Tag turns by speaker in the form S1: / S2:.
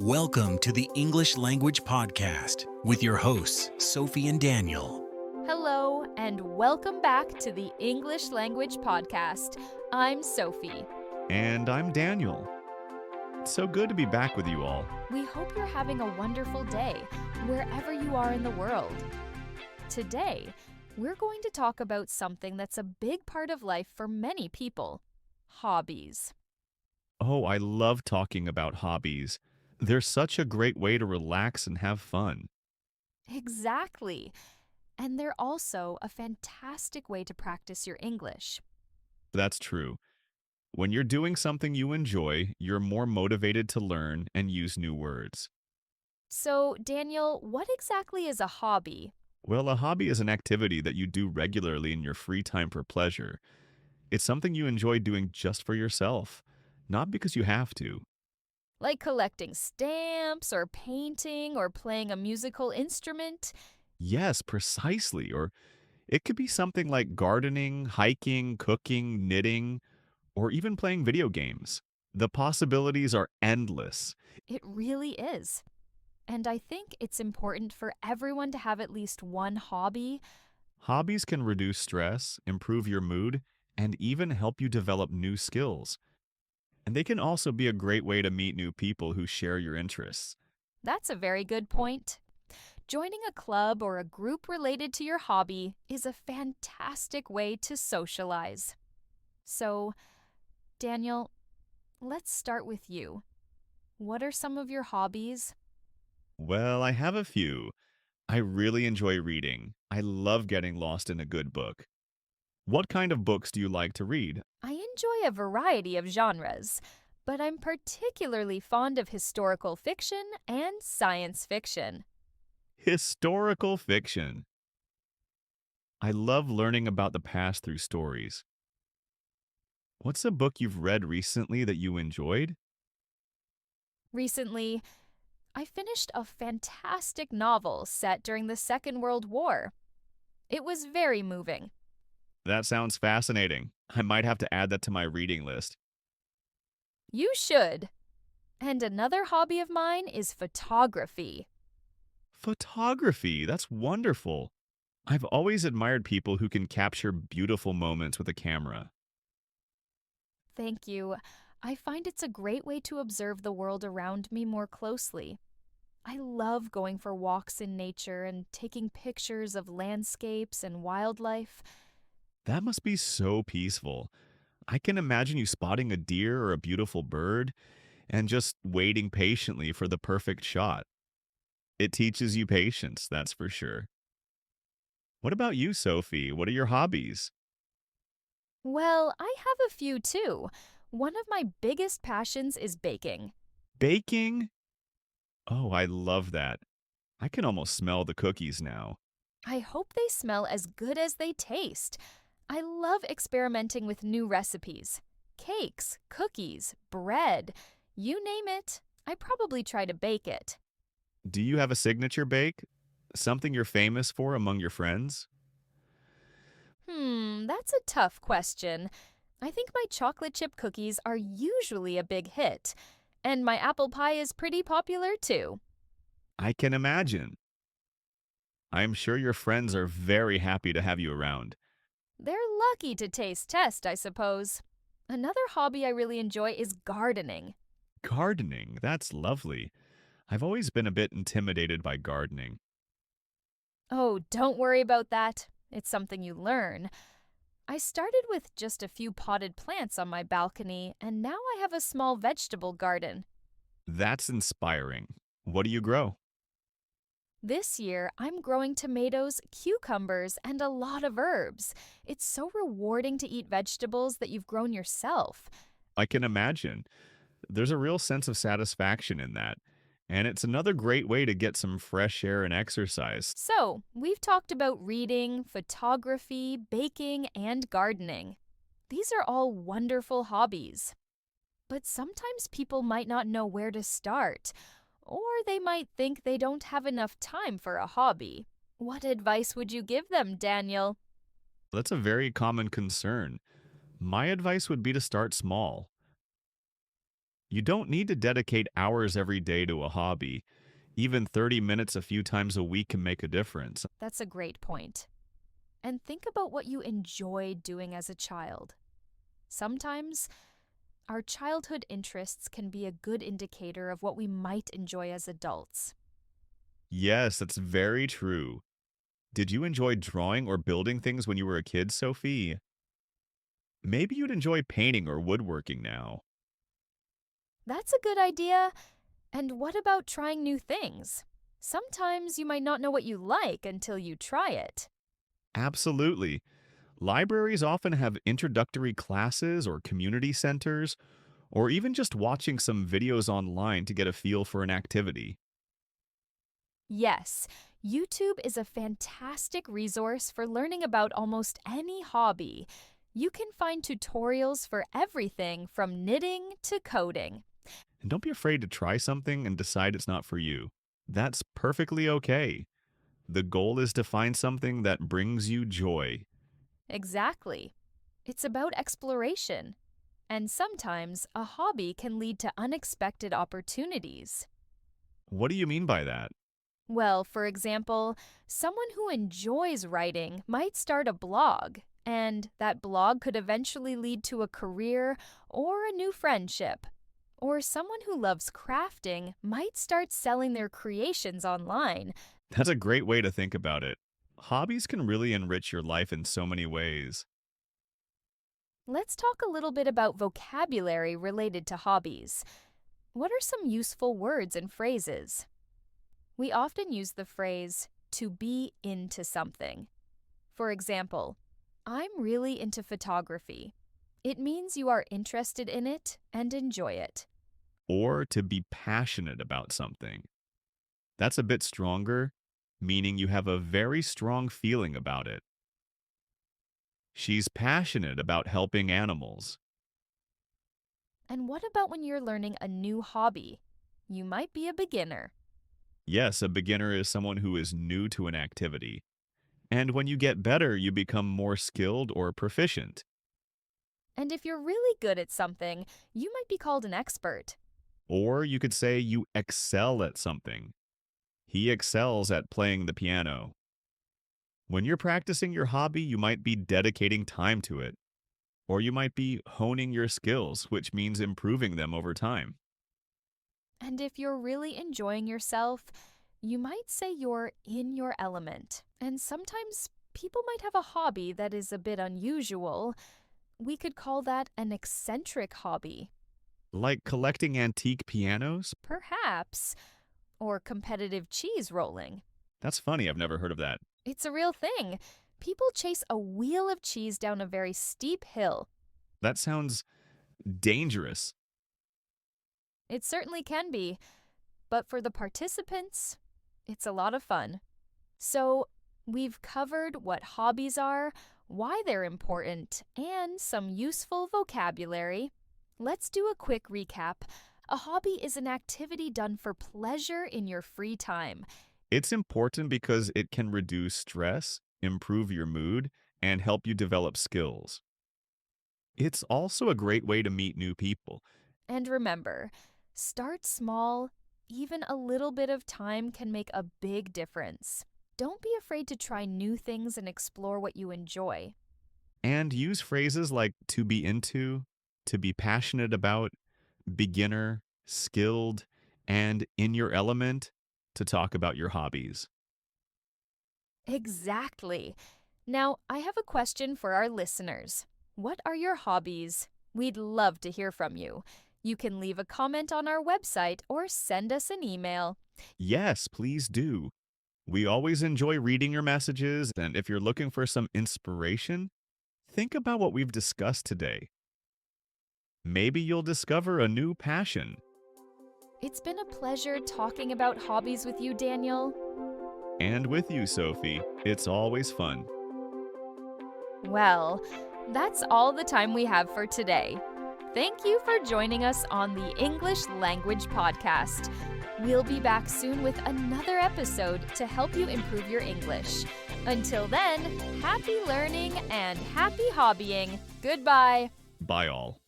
S1: Welcome to the English Language Podcast with your hosts, Sophie and Daniel.
S2: Hello, and welcome back to the English Language Podcast. I'm Sophie.
S3: And I'm Daniel. It's so good to be back with you all.
S2: We hope you're having a wonderful day, wherever you are in the world. Today, we're going to talk about something that's a big part of life for many people: hobbies.
S3: Oh, I love talking about hobbies. They're such a great way to relax and have fun.
S2: Exactly. And they're also a fantastic way to practice your English.
S3: That's true. When you're doing something you enjoy, you're more motivated to learn and use new words.
S2: So, Daniel, what exactly is a hobby?
S3: Well, a hobby is an activity that you do regularly in your free time for pleasure. It's something you enjoy doing just for yourself, not because you have to.
S2: Like collecting stamps or painting or playing a musical instrument?
S3: Yes, precisely. Or it could be something like gardening, hiking, cooking, knitting, or even playing video games. The possibilities are endless.
S2: It really is. And I think it's important for everyone to have at least one hobby.
S3: Hobbies can reduce stress, improve your mood, and even help you develop new skills. And they can also be a great way to meet new people who share your interests.
S2: That's a very good point. Joining a club or a group related to your hobby is a fantastic way to socialize. So, Daniel, let's start with you. What are some of your hobbies?
S3: Well, I have a few. I really enjoy reading. I love getting lost in a good book. What kind of books do you like to read?
S2: I enjoy a variety of genres, but I'm particularly fond of historical fiction and science fiction.
S3: Historical fiction. I love learning about the past through stories. What's a book you've read recently that you enjoyed?
S2: Recently, I finished a fantastic novel set during the Second World War. It was very moving.
S3: That sounds fascinating. I might have to add that to my reading list.
S2: You should. And another hobby of mine is photography.
S3: Photography, that's wonderful. I've always admired people who can capture beautiful moments with a camera.
S2: Thank you. I find it's a great way to observe the world around me more closely. I love going for walks in nature and taking pictures of landscapes and wildlife.
S3: That must be so peaceful. I can imagine you spotting a deer or a beautiful bird and just waiting patiently for the perfect shot. It teaches you patience, that's for sure. What about you, Sophie? What are your hobbies?
S2: Well, I have a few too. One of my biggest passions is baking.
S3: Baking? Oh, I love that. I can almost smell the cookies now.
S2: I hope they smell as good as they taste. I love experimenting with new recipes. Cakes, cookies, bread, you name it. I probably try to bake it.
S3: Do you have a signature bake? Something you're famous for among your friends?
S2: That's a tough question. I think my chocolate chip cookies are usually a big hit, and my apple pie is pretty popular too.
S3: I can imagine. I'm sure your friends are very happy to have you around.
S2: They're lucky to taste test, I suppose. Another hobby I really enjoy is gardening.
S3: Gardening, that's lovely. I've always been a bit intimidated by gardening.
S2: Oh, don't worry about that. It's something you learn. I started with just a few potted plants on my balcony, and now I have a small vegetable garden.
S3: That's inspiring. What do you grow?
S2: This year, I'm growing tomatoes, cucumbers, and a lot of herbs. It's so rewarding to eat vegetables that you've grown yourself.
S3: I can imagine. There's a real sense of satisfaction in that. And it's another great way to get some fresh air and exercise.
S2: So, we've talked about reading, photography, baking, and gardening. These are all wonderful hobbies. But sometimes people might not know where to start, or they might think they don't have enough time for a hobby. What advice would you give them, Daniel?
S3: That's a very common concern. My advice would be to start small. You don't need to dedicate hours every day to a hobby. Even 30 minutes a few times a week can make a difference.
S2: That's a great point. And think about what you enjoyed doing as a child. Sometimes, our childhood interests can be a good indicator of what we might enjoy as adults.
S3: Yes, that's very true. Did you enjoy drawing or building things when you were a kid, Sophie? Maybe you'd enjoy painting or woodworking now.
S2: That's a good idea. And what about trying new things? Sometimes you might not know what you like until you try it.
S3: Absolutely. Libraries often have introductory classes or community centers, or even just watching some videos online to get a feel for an activity.
S2: Yes, YouTube is a fantastic resource for learning about almost any hobby. You can find tutorials for everything from knitting to coding.
S3: And don't be afraid to try something and decide it's not for you. That's perfectly okay. The goal is to find something that brings you joy.
S2: Exactly. It's about exploration. And sometimes a hobby can lead to unexpected opportunities.
S3: What do you mean by that?
S2: Well, for example, someone who enjoys writing might start a blog, and that blog could eventually lead to a career or a new friendship. Or someone who loves crafting might start selling their creations online.
S3: That's a great way to think about it. Hobbies can really enrich your life in so many ways.
S2: Let's talk a little bit about vocabulary related to hobbies. What are some useful words and phrases? We often use the phrase, to be into something. For example, I'm really into photography. It means you are interested in it and enjoy it.
S3: Or to be passionate about something. That's a bit stronger, meaning you have a very strong feeling about it. She's passionate about helping animals.
S2: And what about when you're learning a new hobby? You might be a beginner.
S3: Yes, a beginner is someone who is new to an activity. And when you get better, you become more skilled or proficient.
S2: And if you're really good at something, you might be called an expert.
S3: Or you could say you excel at something. He excels at playing the piano. When you're practicing your hobby, you might be dedicating time to it. Or you might be honing your skills, which means improving them over time.
S2: And if you're really enjoying yourself, you might say you're in your element. And sometimes people might have a hobby that is a bit unusual. We could call that an eccentric hobby.
S3: Like collecting antique pianos?
S2: Perhaps. Or competitive cheese rolling.
S3: That's funny, I've never heard of that.
S2: It's a real thing. People chase a wheel of cheese down a very steep hill.
S3: That sounds dangerous.
S2: It certainly can be. But for the participants, it's a lot of fun. So, we've covered what hobbies are, why they're important, and some useful vocabulary. Let's do a quick recap. A hobby is an activity done for pleasure in your free time.
S3: It's important because it can reduce stress, improve your mood, and help you develop skills. It's also a great way to meet new people.
S2: And remember, start small. Even a little bit of time can make a big difference. Don't be afraid to try new things and explore what you enjoy.
S3: And use phrases like to be into, to be passionate about, beginner, skilled, and in your element to talk about your hobbies.
S2: Exactly. Now, I have a question for our listeners. What are your hobbies? We'd love to hear from you. You can leave a comment on our website or send us an email.
S3: Yes, please do. We always enjoy reading your messages, and if you're looking for some inspiration, think about what we've discussed today. Maybe you'll discover a new passion.
S2: It's been a pleasure talking about hobbies with you, Daniel.
S3: And with you, Sophie. It's always fun.
S2: Well, that's all the time we have for today. Thank you for joining us on the English Language Podcast. We'll be back soon with another episode to help you improve your English. Until then, happy learning and happy hobbying. Goodbye.
S3: Bye all.